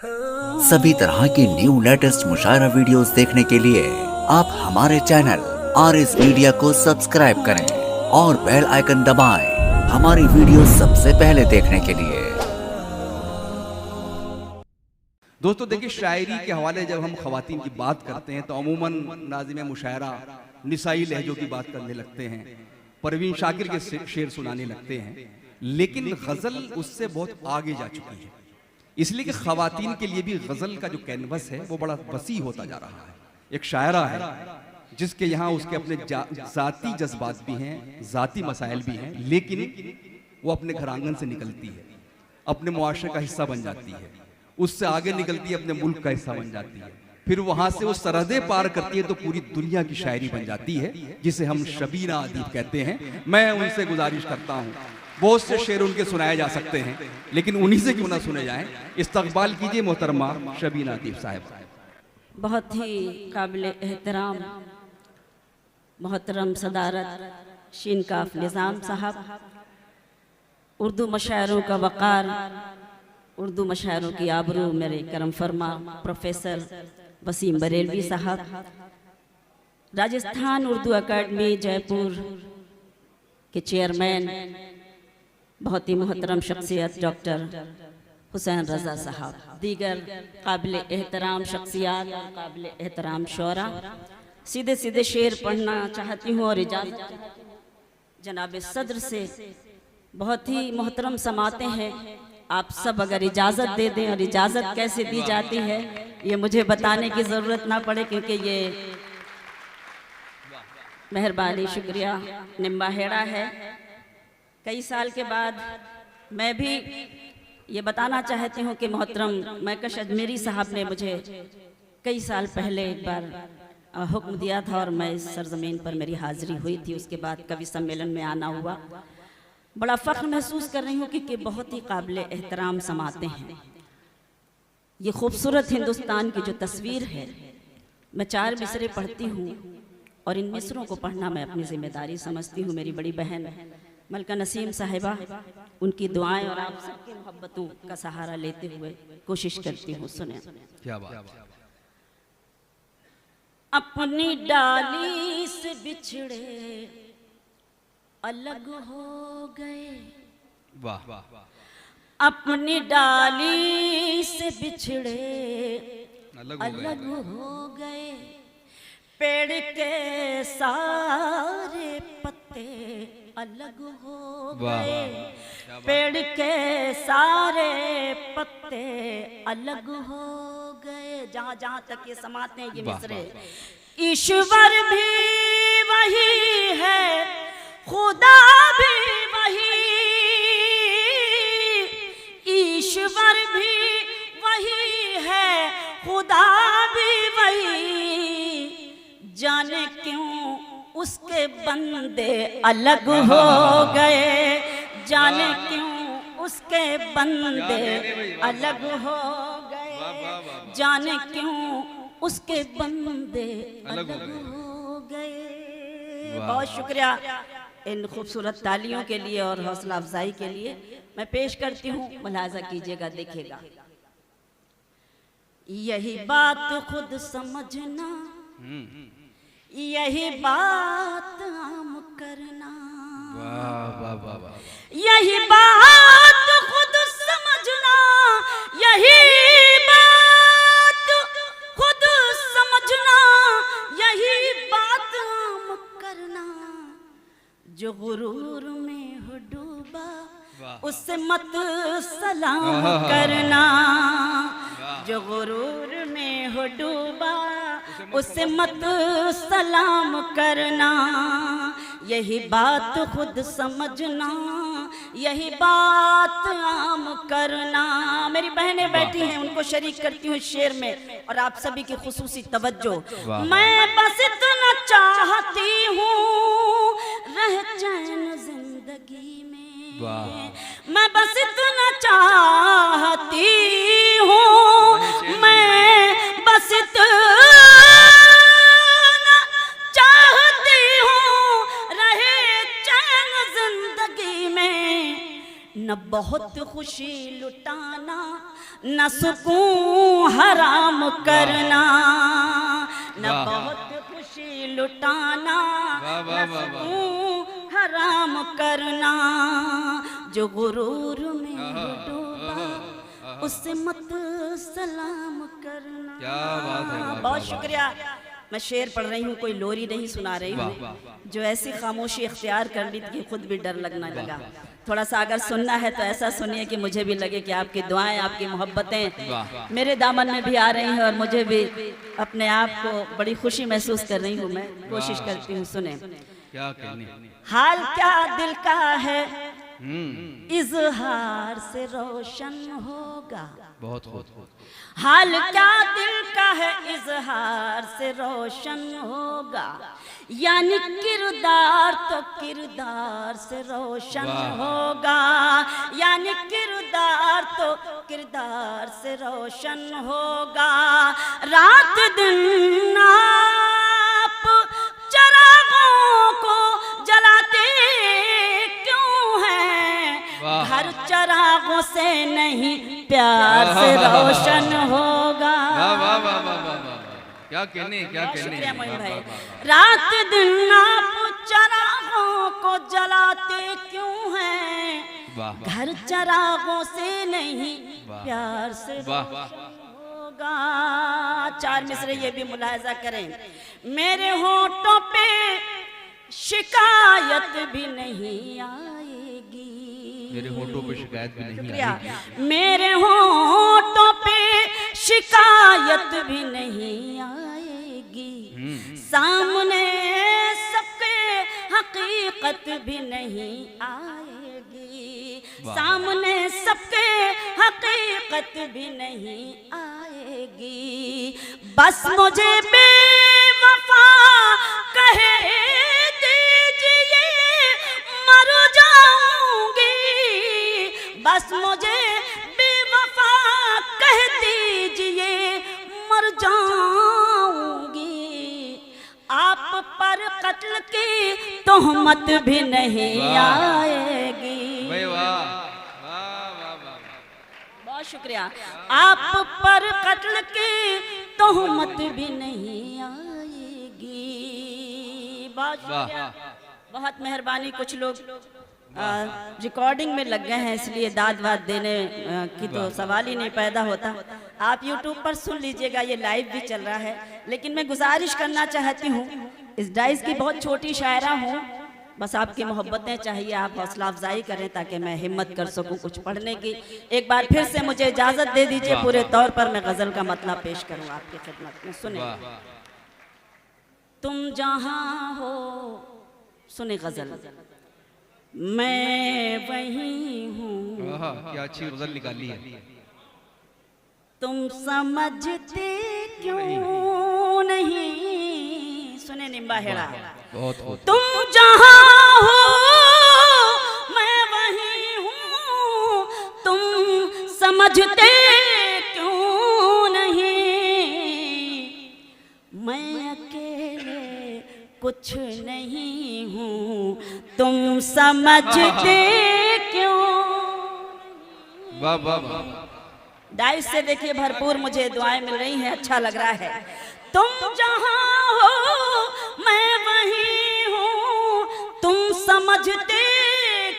सभी तरह की न्यू लेटेस्ट मुशायरा वीडियोस देखने के लिए आप हमारे चैनल RS मीडिया को सब्सक्राइब करें और बेल आइकन दबाएं हमारी वीडियो सबसे पहले देखने के लिए। दोस्तों देखिए, शायरी के हवाले जब हम खवातीन की बात करते हैं तो अमूमन नाज़िम मुशायरा निसाई लहजों की बात करने लगते हैं, परवीन शाकिर के शेर सुनाने लगते हैं, लेकिन गज़ल उससे बहुत आगे जा चुकी है। इसलिए कि खवातीन के लिए भी गज़ल का जो कैनवस है वो बड़ा वसी होता जा रहा है। एक शायरा है जिसके यहाँ उसके अपने ज़ाती जज्बात भी हैं, ज़ाती मसाइल भी हैं, लेकिन वो अपने घर आंगन से निकलती है, अपने मुआशरे का हिस्सा बन जाती है, उससे आगे निकलती है, अपने मुल्क का हिस्सा बन जाती है, फिर वहां से वो सरहदें पार करती है तो पूरी दुनिया की शायरी बन जाती है, जिसे हम शबीना अदीब कहते हैं। मैं उनसे गुजारिश करता हूँ, बहुत से शेर उनके सुनाए जा सकते हैं, लेकिन उन्हीं से क्यों ना सुने जाएं। इस्तकबाल कीजिए मोहतरमा शबीना अदीब साहब। बहुत ही काबिल एहतराम मोहतरम सदारत शीनकाफ निज़ाम साहब, उर्दू मशायरों का वक़ार, उर्दू मशायरों की आबरू मेरे करम फरमा प्रोफेसर वसीम बरेलवी साहब, राजस्थान उर्दू अकादमी जयपुर के चेयरमैन बहुत ही मोहतरम शख्सियत डॉक्टर हुसैन रज़ा साहब, दीगर काबिल एहतराम शख्सियात और काबिल एहतराम शोरा, सीधे सीधे शेर पढ़ना चाहती हूँ और इजाज़त जनाब सदर से। बहुत ही मोहतरम समाते हैं, आप सब अगर इजाज़त दे दें, और इजाज़त कैसे दी जाती है ये मुझे बताने की ज़रूरत ना पड़े, क्योंकि ये मेहरबानी शुक्रिया निम्बाहेड़ा है। कई साल के बाद मैं भी ये बताना चाहती हूँ कि मोहतरम मैकश अजमेरी साहब ने मुझे कई साल पहले एक बार हुक्म दिया था और मैं इस सरजमीन पर मेरी हाज़िरी हुई थी। उसके बाद कवि सम्मेलन में आना हुआ। बड़ा फ़ख्र महसूस कर रही हूँ कि बहुत ही काबिल एहतराम समाते हैं। ये खूबसूरत हिंदुस्तान की जो तस्वीर है, मैं 4 मिसरे पढ़ती हूँ और इन मिसरों को पढ़ना मैं अपनी जिम्मेदारी समझती हूँ। मेरी बड़ी बहन मलका नसीम साहिबा, उनकी दुआएं और आप सबकी मोहब्बतों का सहारा लेते हुए कोशिश करती हूँ। सुने क्या बात। अपनी डाली से बिछड़े अलग हो गए, वाह, अपनी डाली से बिछड़े अलग हो गए, पेड़ के सारे पत्ते अलग हो गए, पेड़ के सारे पत्ते अलग हो गए। जहाँ जहाँ तक ये समाते हैं ये मिसरे, ईश्वर भी वही है, खुदा भी वही, ईश्वर भी वही है, खुदा भी वही, जाने क्यों उसके बंदे अलग हो गए, जाने क्यों उसके बंदे अलग हो गए, जाने क्यों उसके बंदे अलग हो गए। बहुत शुक्रिया इन खूबसूरत तालियों के लिए और हौसला अफजाई के लिए। मैं पेश करती हूँ, मुलाजा कीजिएगा, देखिएगा। यही बात खुद समझना, यही बात आम करना, यही बात खुद समझना, यही बात खुद समझना, यही बात आम करना। जो गुरूर में हो डूबा उससे मत सलाम करना, जो गुरूर में हो डूबा उससे मत सलाम करना, यही बात खुद समझना, यही बात आम करना। मेरी बहनें बैठी हैं, उनको शरीक करती हूँ शेर में, और आप सभी की खुसूसी तवज्जो। मैं बस इतना चाहती हूँ रह चैन जिंदगी में, मैं बस इतना चाहती हूँ, मैं बस इतना चाहती हूँ रहे चैन जिंदगी में, न न बहुत खुशी लुटाना, न सुकून हराम करना, न बहुत खुशी लुटाना, न सुकून हराम करना। जो गुरूर में डूबा उससे मत सलाम करना। क्या बात है, बहुत शुक्रिया। मैं शेर पढ़ रही हूँ, कोई लोरी नहीं सुना रही हूँ। जो ऐसी खामोशी इख्तियार कर ली कि खुद भी डर लगने लगा। थोड़ा सा अगर सुनना है तो ऐसा सुनिए कि मुझे भी लगे कि आपकी दुआएं, आपकी मोहब्बतें मेरे दामन में भी आ रही हैं और मुझे भी अपने आप को बड़ी खुशी महसूस कर रही हूँ। मैं कोशिश करती हूँ, सुने। क्या कहने। हाल क्या दिल का है इजहार से रोशन होगा। बहुत हाल क्या दिल का है इजहार से रोशन होगा। यानी किरदार तो किरदार से रोशन होगा। यानी किरदार तो किरदार से रोशन होगा। रात दिन आप चरागों को जलाते क्यों हैं। घर चरागों से नहीं प्यार से रोशन होगा। क्या कहने, क्या कहने। भाई, रात दिन आप चरागों को जलाते क्यों हैं। घर चरागों से नहीं प्यार से रोशन होगा। चार मिसरे ये भी मुलाहिजा करें। मेरे होठों पे शिकायत भी नहीं आएगी। मेरे होठों पे शिकायत भी नहीं शुक्रिया। आएगी। मेरे होठों पे शिकायत भी नहीं आएगी। सामने सबके हकीकत भी नहीं आएगी। सामने सबके हकीकत भी नहीं आएगी। बस मुझे बेवफा कहे दीजिए मर जाऊंगी। बस मुझे बेवफा कह दीजिए मर जाऊंगी। आप पर कत्ल की तोहमत भी नहीं आएगी। बहुत शुक्रिया। आप पर कत्ल की तोहमत भी नहीं आएगी। बहुत शुक्रिया, बहुत मेहरबानी। कुछ लोग रिकॉर्डिंग में लग गए हैं, इसलिए दाद वाद देने की तो सवाल ही नहीं पैदा होता। आप यूट्यूब पर सुन लीजिएगा, ये लाइव भी चल रहा है। लेकिन मैं गुजारिश करना चाहती हूँ, इस डाइस की बहुत छोटी शायरा हूँ, बस आपकी मोहब्बतें चाहिए। आप हौसला अफजाई करें ताकि मैं हिम्मत कर सकूं कुछ पढ़ने की। एक बार फिर से मुझे इजाजत दे दीजिए, पूरे तौर पर मैं गजल का मतलब पेश करूं आपकी खिदमत में। सुने। तुम जहां हो, सुने गजल, मैं वहीं हूँ। क्या अच्छी गजल निकाली है। तुम समझते क्यों नहीं। सुने निम्बा हेड़ा। तुम जहां हो मैं वहीं हूँ। तुम समझते क्यों नहीं। मैं अकेले कुछ नहीं हूँ, तुम समझते क्यों। वाह वाह वाह। डाइस से देखिए भरपूर मुझे दुआएं मिल रही हैं, अच्छा लग रहा है। तुम जहां हो मैं वहीं हूँ, तुम समझते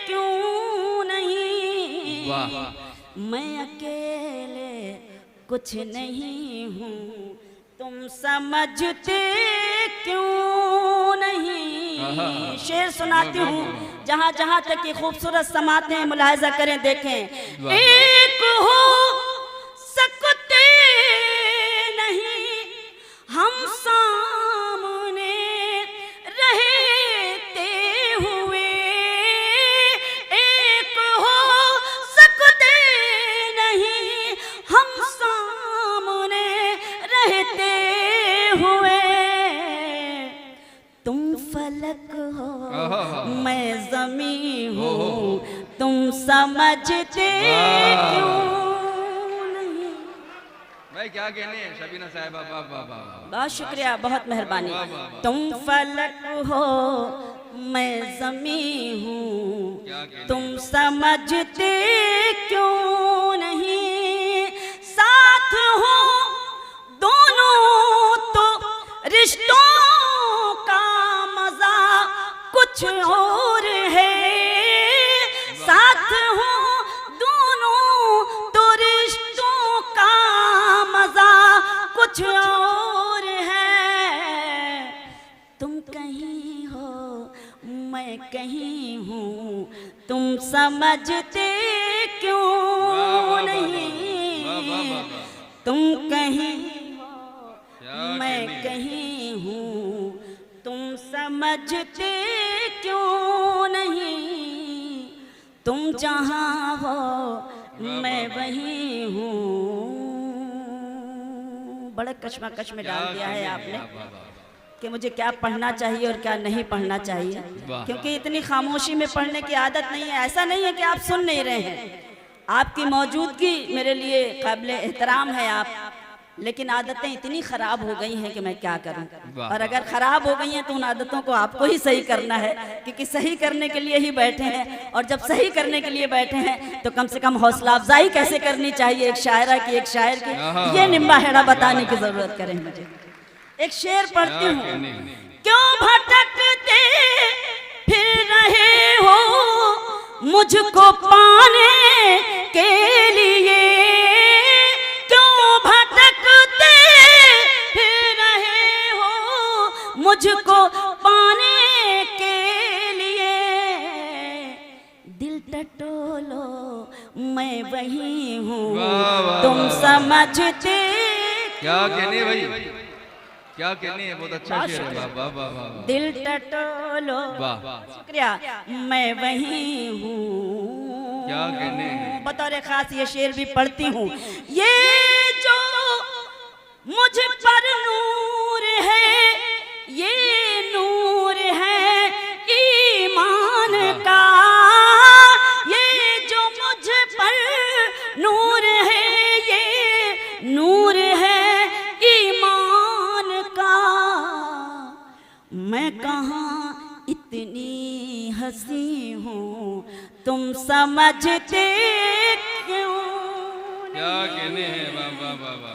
क्यों नहीं। मैं अकेले कुछ नहीं हूँ, तुम समझते क्यों नहीं। शेर सुनाती हूँ, जहाँ जहाँ तक ये खूबसूरत समाते हैं मुलाहिजा करें, देखें। एक हो सकते नहीं हम सामने रहते हुए। एक हो सकते नहीं हम सामने रहते हुए। तुम फलक हो मैं ज़मीं हूँ, तुम समझते क्यों नहीं। भाई क्या कहने शबीना साहिबा। वाह वाह वाह। बहुत शुक्रिया, बहुत मेहरबानी। तुम फलक हो मैं ज़मी हूँ, तुम समझते क्यों नहीं। साथ हो दोनों तो रिश्तों का मजा कुछ और है। साथ हो दोनों तो रिश्तों का मजा कुछ और है। तुम कहीं हो मैं कहीं हूँ, तुम समझते क्यों नहीं। तुम कहीं हो मैं कहीं हूँ, तुम समझते क्यों नहीं। तुम जहाँ हो मैं वहीं हूँ। बड़ा कश्मकश में डाल दिया है आपने कि मुझे क्या पढ़ना चाहिए और क्या नहीं पढ़ना चाहिए, क्योंकि इतनी खामोशी में पढ़ने की आदत नहीं है। ऐसा नहीं है कि आप सुन नहीं रहे हैं, आपकी मौजूदगी मेरे लिए काबिले एहतराम है आप, लेकिन आदतें इतनी खराब हो गई हैं कि मैं क्या करूं। और अगर खराब हो गई हैं तो उन आदतों को आपको ही सही करना है, क्योंकि सही करने के लिए ही बैठे हैं। और जब सही करने के लिए बैठे हैं तो कम से कम हौसला अफजाई कैसे करनी चाहिए एक शायरा की, एक शायर की, ये निम्बा हेड़ा बताने की जरूरत करें मुझे। एक शेर पढ़ती हूँ। क्यों भटकते फिर रहे हो मुझको पाने के लिए। क्यों भटकते फिर रहे हो मुझको पाने के लिए। दिल टटोलो मैं वही हूँ, तुम समझते। क्या कहने भाई, क्या कहने है, बहुत अच्छा शेर है। वाह वाह वाह। दिल टटोलो, शुक्रिया, मैं वही हूँ। क्या कहने हैं। बतौर खास ये शेर भी पढ़ती हूँ। ये जो मुझ पर नूर है, ये नूर है ईमान का। ये जो मुझ पर नूर है, ये नूर है ईमान का। मैं कहाँ इतनी हंसी हूँ, तुम समझते क्यों। क्या कहने हैं। वाह वाह वाह।